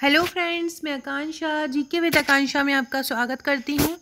Hello friends, मैं आकांक्षा GK with आकांक्षा में आपका स्वागत करती हूँ।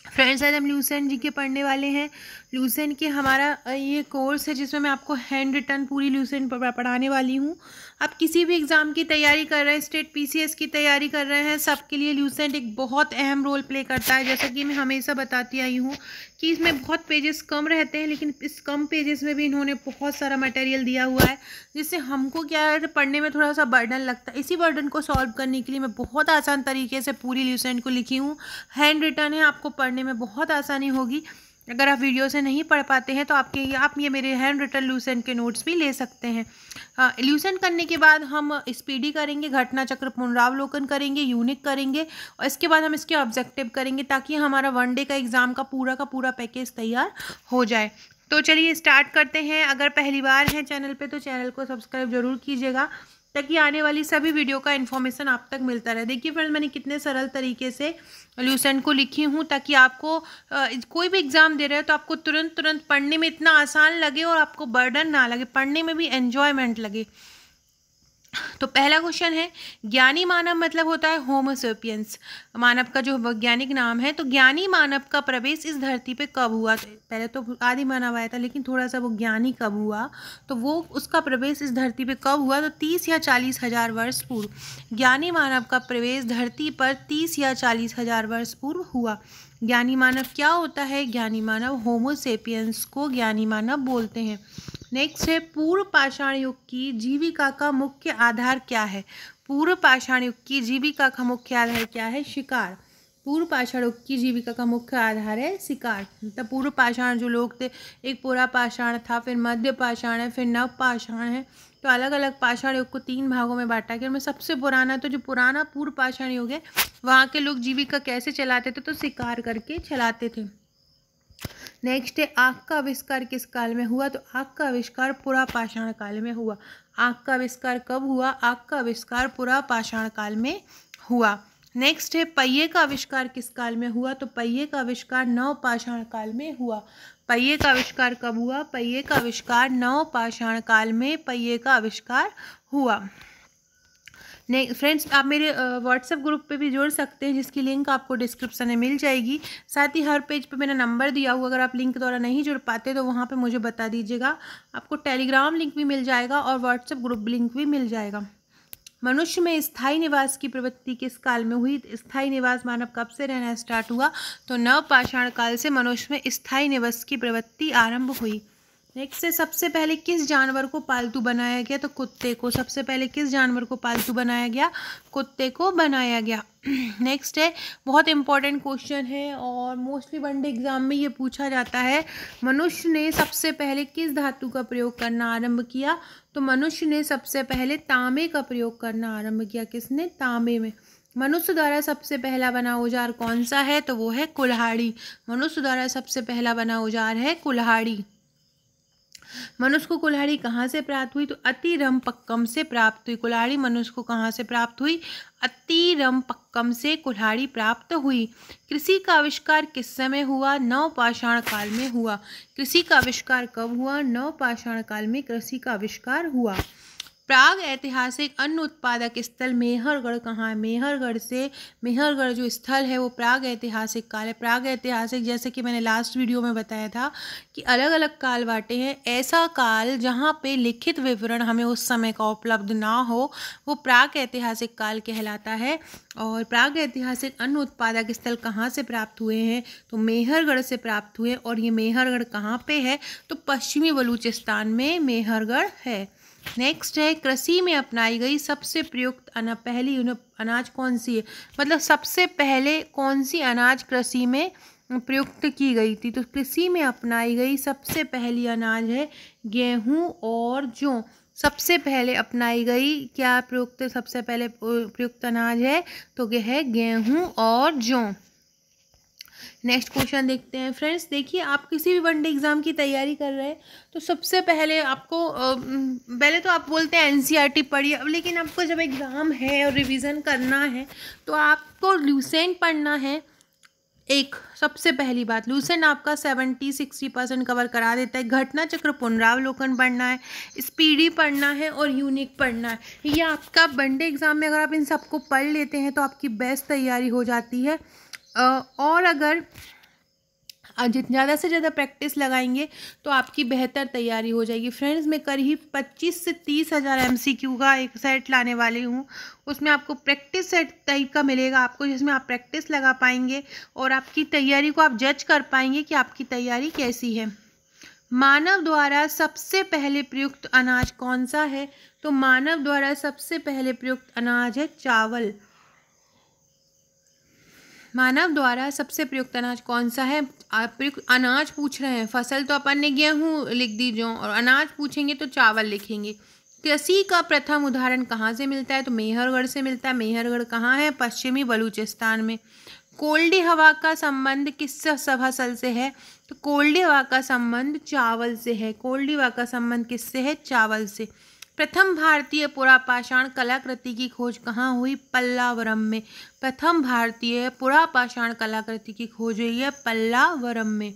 फ्रेंड्स, आज हम लूसेंट जीके पढ़ने वाले हैं। लूसेंट के हमारा ये कोर्स है जिसमें मैं आपको हैंड रिटन पूरी लूसेंट पढ़ाने वाली हूँ। आप किसी भी एग्ज़ाम की तैयारी कर रहे हैं, स्टेट पीसीएस की तैयारी कर रहे हैं, सबके लिए लूसेंट एक बहुत अहम रोल प्ले करता है। जैसा कि मैं हमेशा बताती आई हूँ कि इसमें बहुत पेजेस कम रहते हैं, लेकिन इस कम पेजेस में भी इन्होंने बहुत सारा मटेरियल दिया हुआ है, जिससे हमको क्या है पढ़ने में थोड़ा सा बर्डन लगता है। इसी बर्डन को सॉल्व करने के लिए मैं बहुत आसान तरीके से पूरी लूसेंट को लिखी हूँ। हैंड रिटन है, आपको पढ़ने में बहुत आसानी होगी। अगर आप वीडियो से नहीं पढ़ पाते हैं तो आप ये मेरे हैंड रिटन लूसेंट के नोट्स भी ले सकते हैं। लूसेंट करने के बाद हम स्पीडी करेंगे, घटना चक्र पुनरावलोकन करेंगे, यूनिक करेंगे, और इसके बाद हम इसके ऑब्जेक्टिव करेंगे ताकि हमारा वनडे का एग्ज़ाम का पूरा पैकेज तैयार हो जाए। तो चलिए स्टार्ट करते हैं। अगर पहली बार है चैनल पे तो चैनल को सब्सक्राइब जरूर कीजिएगा ताकि आने वाली सभी वीडियो का इन्फॉर्मेशन आप तक मिलता रहे। देखिए फ्रेंड्स, मैंने कितने सरल तरीके से लूसेंट को लिखी हूँ ताकि आपको कोई भी एग्ज़ाम दे रहे हो तो आपको तुरंत पढ़ने में इतना आसान लगे और आपको बर्डन ना लगे, पढ़ने में भी एन्जॉयमेंट लगे। तो पहला क्वेश्चन है, ज्ञानी मानव मतलब होता है होमो सेपियंस, मानव का जो वैज्ञानिक नाम है। तो ज्ञानी मानव का प्रवेश इस धरती पे कब हुआ? पहले तो आदि मानव आया था, लेकिन थोड़ा सा वो ज्ञानी कब हुआ, तो वो उसका प्रवेश इस धरती पे कब हुआ? तो 30 या 40 हजार वर्ष पूर्व। ज्ञानी मानव का प्रवेश धरती पर 30 या 40 हजार वर्ष पूर्व हुआ। ज्ञानी मानव क्या होता है? ज्ञानी मानव होमो सेपियंस को ज्ञानी मानव बोलते हैं। नेक्स्ट है, पूर्व पाषाण युग की जीविका का मुख्य आधार क्या है? पूर्व पाषाण युग की जीविका का मुख्य आधार क्या है? शिकार। पूर्व पाषाण युग की जीविका का मुख्य आधार है शिकार। मतलब पूर्व पाषाण जो लोग थे, एक पुरा पाषाण था, फिर मध्य पाषाण है, फिर नव पाषाण है। तो अलग अलग पाषाण युग को 3 भागों में बांटा गया। उनमें सबसे पुराना तो जो पुराना पूर्व पाषाण युग है, वहाँ के लोग जीविका कैसे चलाते थे? तो शिकार करके चलाते थे। नेक्स्ट है, आग का आविष्कार किस काल में हुआ? तो आग का आविष्कार पुरा पाषाण काल में हुआ। आग का आविष्कार कब हुआ? आग का आविष्कार पुरा पाषाण काल में हुआ। नेक्स्ट है, पहिए का आविष्कार किस काल में हुआ? तो पहिए का आविष्कार नव पाषाण काल में हुआ। पहिए का आविष्कार कब हुआ? पहिए का आविष्कार नव पाषाण काल में पहिए का आविष्कार हुआ। नहीं फ्रेंड्स, आप मेरे व्हाट्सएप ग्रुप पे भी जुड़ सकते हैं, जिसकी लिंक आपको डिस्क्रिप्शन में मिल जाएगी। साथ ही हर पेज पे मेरा नंबर दिया हुआ, अगर आप लिंक द्वारा नहीं जुड़ पाते तो वहाँ पे मुझे बता दीजिएगा। आपको टेलीग्राम लिंक भी मिल जाएगा और व्हाट्सएप ग्रुप लिंक भी मिल जाएगा। मनुष्य में स्थायी निवास की प्रवृत्ति किस काल में हुई? स्थायी निवास मानव कब से रहना स्टार्ट हुआ? तो नव पाषाण काल से मनुष्य में स्थायी निवास की प्रवृत्ति आरंभ हुई। नेक्स्ट है, सबसे पहले किस जानवर को पालतू बनाया गया? तो कुत्ते को। सबसे पहले किस जानवर को पालतू बनाया गया? कुत्ते को बनाया गया। नेक्स्ट है, बहुत इंपॉर्टेंट क्वेश्चन है और मोस्टली वनडे एग्जाम में ये पूछा जाता है, मनुष्य ने सबसे पहले किस धातु का प्रयोग करना आरंभ किया? तो मनुष्य ने सबसे पहले तांबे का प्रयोग करना आरंभ किया। किसने? तांबे में। मनुष्य द्वारा सबसे पहला बना औजार कौन सा है? तो वो है कुल्हाड़ी। मनुष्य द्वारा सबसे पहला बना औजार है कुल्हाड़ी। मनुष्य को कुल्हाड़ी कहाँ से प्राप्त हुई? तो अतिरम्पक्कम से प्राप्त हुई। कुल्हाड़ी मनुष्य को कहाँ से प्राप्त हुई? अतिरम्पक्कम से कुल्हाड़ी प्राप्त हुई। कृषि का आविष्कार किस समय हुआ? नव पाषाण काल में हुआ। कृषि का आविष्कार कब हुआ? नव पाषाण काल में कृषि का आविष्कार हुआ। प्राग ऐतिहासिक अन्न उत्पादक स्थल मेहरगढ़ कहाँ है? मेहरगढ़ जो स्थल है वो प्राग ऐतिहासिक काल है। प्राग ऐतिहासिक, जैसे कि मैंने लास्ट वीडियो में बताया था कि अलग अलग काल बांटे हैं। ऐसा काल जहाँ पे लिखित विवरण हमें उस समय का उपलब्ध ना हो, वो प्राग ऐतिहासिक काल कहलाता है। और प्राग ऐतिहासिक अन्न उत्पादक स्थल कहाँ से प्राप्त हुए हैं? तो मेहरगढ़ से प्राप्त हुए। और ये मेहरगढ़ कहाँ पे है? तो पश्चिमी बलूचिस्तान में मेहरगढ़ है। नेक्स्ट है, कृषि में अपनाई गई सबसे प्रयुक्त पहली अनाज कौन सी है? मतलब सबसे पहले कौन सी अनाज कृषि में प्रयुक्त की गई थी? तो कृषि में अपनाई गई सबसे पहली अनाज है गेहूं और जौ। सबसे पहले अपनाई गई क्या प्रयुक्त सबसे पहले प्रयुक्त अनाज है? तो यह है गेहूं और जौ। नेक्स्ट क्वेश्चन देखते हैं फ्रेंड्स। देखिए, आप किसी भी वनडे एग्जाम की तैयारी कर रहे हैं तो सबसे पहले आपको पहले तो आप बोलते हैं एनसीईआरटी पढ़िए, लेकिन आपको जब एग्ज़ाम है और रिवीजन करना है तो आपको लूसेंट पढ़ना है, एक सबसे पहली बात, लूसेंट आपका 70-60% कवर करा देता है। घटना चक्र पुनरावलोकन पढ़ना है, स्पीडी पढ़ना है और यूनिक पढ़ना है। ये आपका वनडे एग्जाम में अगर आप इन सबको पढ़ लेते हैं तो आपकी बेस्ट तैयारी हो जाती है। और अगर जितनी ज़्यादा से ज़्यादा प्रैक्टिस लगाएंगे तो आपकी बेहतर तैयारी हो जाएगी। फ्रेंड्स, मैं करीब 25 से 30 हज़ार MCQ का एक सेट लाने वाली हूँ। उसमें आपको प्रैक्टिस सेट टाइप का मिलेगा आपको, जिसमें आप प्रैक्टिस लगा पाएंगे और आपकी तैयारी को आप जज कर पाएंगे कि आपकी तैयारी कैसी है। मानव द्वारा सबसे पहले प्रयुक्त अनाज कौन सा है? तो मानव द्वारा सबसे पहले प्रयुक्त अनाज है चावल। मानव द्वारा सबसे प्रयुक्त अनाज कौन सा है? आप प्रयुक्त अनाज पूछ रहे हैं, फसल तो अपन ने गेहूँ लिख दीजिए और अनाज पूछेंगे तो चावल लिखेंगे। कृषि का प्रथम उदाहरण कहाँ से मिलता है? तो मेहरगढ़ से मिलता है। मेहरगढ़ कहाँ है? पश्चिमी बलूचिस्तान में। कोल्डी हवा का संबंध किस सभासल से है? तो कोल्डी हवा का संबंध चावल से है। कोल्डी हवा का संबंध किससे है? चावल से। प्रथम भारतीय पुरापाषाण कलाकृति की खोज कहाँ हुई? पल्लावरम में। प्रथम भारतीय पुरापाषाण कलाकृति की खोज हुई है पल्लावरम में।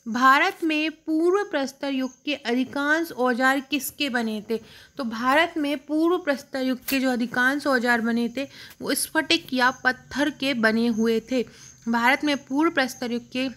भारत में पूर्व प्रस्तर युग के अधिकांश औजार किसके बने थे? तो भारत में पूर्व प्रस्तर युग के जो अधिकांश औजार बने थे वो स्फटिक या पत्थर के बने हुए थे। भारत में पूर्व प्रस्तर युग के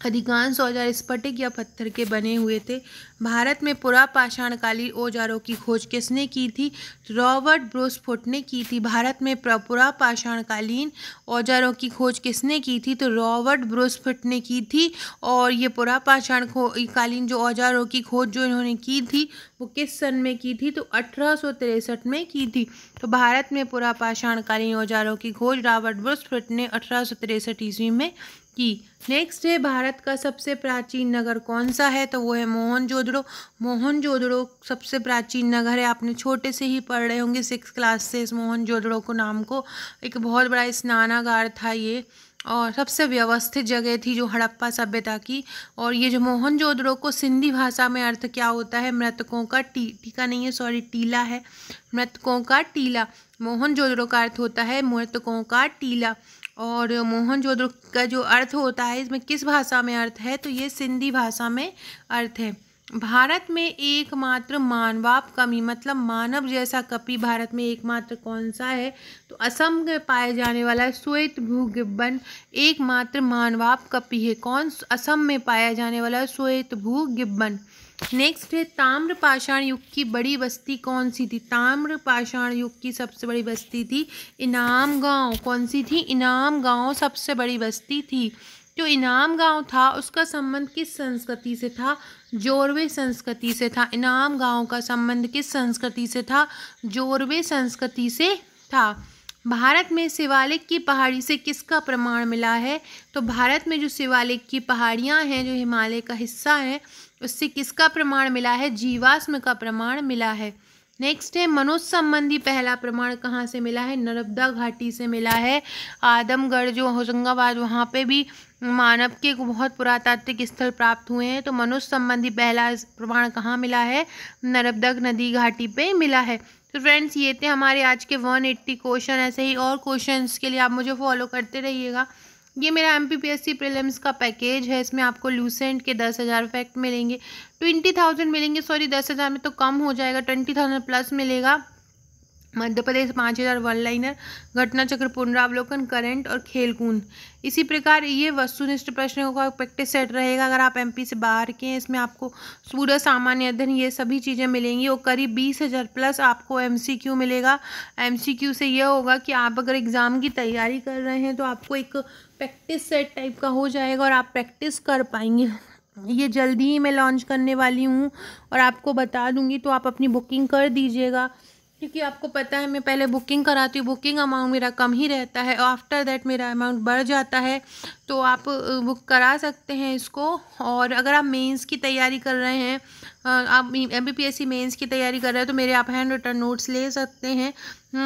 अधिकांश औजार स्फटिक या पत्थर के बने हुए थे। भारत में पुरापाषाणकालीन औजारों की खोज किसने की थी? रॉबर्ट ब्रूसफुट ने की थी। भारत में पुरापाषाणकालीन औजारों की खोज किसने की थी? तो रॉबर्ट ब्रूसफुट ने की थी। और ये पुरापाषाणकालीन जो औजारों की खोज जो इन्होंने की थी वो किस सन में की थी? तो 1863 में की थी। तो भारत में पुरापाषाणकालीन औजारों की खोज रॉबर्ट ब्रूसफुट ने 1863 ईस्वी में की। नेक्स्ट है, भारत का सबसे प्राचीन नगर कौन सा है? तो वो है मोहनजोदड़ो। मोहनजोदड़ो सबसे प्राचीन नगर है। आपने छोटे से ही पढ़ रहे होंगे 6th क्लास से इस मोहनजोदड़ो को नाम को। एक बहुत बड़ा स्नानागार था ये और सबसे व्यवस्थित जगह थी जो हड़प्पा सभ्यता की। और ये जो मोहनजोदड़ो को सिंधी भाषा में अर्थ क्या होता है? मृतकों का टीका नहीं है, सॉरी, टीला है। मृतकों का टीला। मोहनजोदड़ो का अर्थ होता है मृतकों का टीला। और मोहनजोदड़ो का जो अर्थ होता है इसमें किस भाषा में अर्थ है? तो ये सिंधी भाषा में अर्थ है। भारत में एकमात्र मानवाप कवि मतलब मानव जैसा कवि भारत में एकमात्र कौन सा है? तो असम में पाए जाने वाला श्वेतभू गिब्बन एकमात्र मानवाप कवि है। कौन? असम में पाया जाने वाला श्वेतभू गिब्बन। नेक्स्ट है, ताम्रपाषाण युग की बड़ी बस्ती कौन सी थी? ताम्रपाषाण युग की सबसे बड़ी बस्ती थी इनाम गांव। कौन सी थी? इनाम गांव सबसे बड़ी बस्ती थी। जो इनाम गांव था उसका संबंध किस संस्कृति से था? जोरवे संस्कृति से था। इनाम गांव का संबंध किस संस्कृति से था? जोरवे संस्कृति से था। भारत में शिवालिक की पहाड़ी से किसका प्रमाण मिला है? तो भारत में जो शिवालिक की पहाड़ियां हैं जो हिमालय का हिस्सा है उससे किसका प्रमाण मिला है? जीवाश्म का प्रमाण मिला है। नेक्स्ट है, मनुष्य संबंधी पहला प्रमाण कहाँ से मिला है? नर्मदा घाटी से मिला है। आदमगढ़ जो होशंगाबाद वहाँ पे भी मानव के बहुत पुरातात्विक स्थल प्राप्त हुए हैं। तो मनुष्य संबंधी पहला प्रमाण कहाँ मिला है? नर्मदा नदी घाटी पे मिला है। तो फ्रेंड्स, ये थे हमारे आज के 180 क्वेश्चन। ऐसे ही और क्वेश्चंस के लिए आप मुझे फॉलो करते रहिएगा। ये मेरा MPPSC प्रीलिम्स का पैकेज है। इसमें आपको लूसेंट के 10,000 फैक्ट मिलेंगे, 20,000 मिलेंगे, सॉरी 10,000 में तो कम हो जाएगा, 20,000 प्लस मिलेगा। मध्य प्रदेश 5,000 वन लाइनर, घटना चक्र पुनरावलोकन, करंट और खेलकूद। इसी प्रकार ये वस्तुनिष्ठ प्रश्नों का प्रैक्टिस सेट रहेगा। अगर आप MP से बाहर के हैं इसमें आपको पूरा सामान्य अध्ययन ये सभी चीज़ें मिलेंगी और करीब 20,000 प्लस आपको MCQ मिलेगा। MCQ से यह होगा कि आप अगर एग्ज़ाम की तैयारी कर रहे हैं तो आपको एक प्रैक्टिस सेट टाइप का हो जाएगा और आप प्रैक्टिस कर पाएंगे। ये जल्दी ही मैं लॉन्च करने वाली हूँ और आपको बता दूँगी, तो आप अपनी बुकिंग कर दीजिएगा क्योंकि आपको पता है मैं पहले बुकिंग कराती हूँ, बुकिंग अमाउंट मेरा कम ही रहता है, आफ्टर दैट मेरा अमाउंट बढ़ जाता है। तो आप बुक करा सकते हैं इसको। और अगर आप मेंस की तैयारी कर रहे हैं, आप MPPSC मेंस की तैयारी कर रहे हैं तो मेरे आप हैंड रिटन नोट्स ले सकते हैं।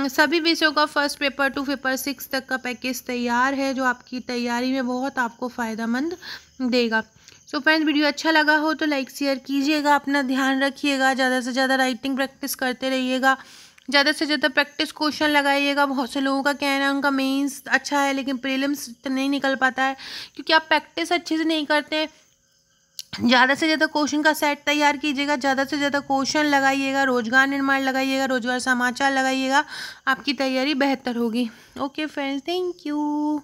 सभी विषयों का फर्स्ट पेपर टू पेपर 6 तक का पैकेज तैयार है जो आपकी तैयारी में बहुत आपको फ़ायदेमंद देगा। सो फ्रेंड्स, वीडियो अच्छा लगा हो तो लाइक शेयर कीजिएगा, अपना ध्यान रखिएगा, ज़्यादा से ज़्यादा राइटिंग प्रैक्टिस करते रहिएगा। ज़्यादा से ज़्यादा प्रैक्टिस क्वेश्चन लगाइएगा। बहुत से लोगों का कहना है उनका मेंस अच्छा है लेकिन प्रीलिम्स नहीं निकल पाता है, क्योंकि आप प्रैक्टिस अच्छे से नहीं करते। ज़्यादा से ज़्यादा क्वेश्चन का सेट तैयार कीजिएगा, ज़्यादा से ज़्यादा क्वेश्चन लगाइएगा, रोजगार निर्माण लगाइएगा, रोजगार समाचार लगाइएगा, आपकी तैयारी बेहतर होगी। Okay friends, thank you.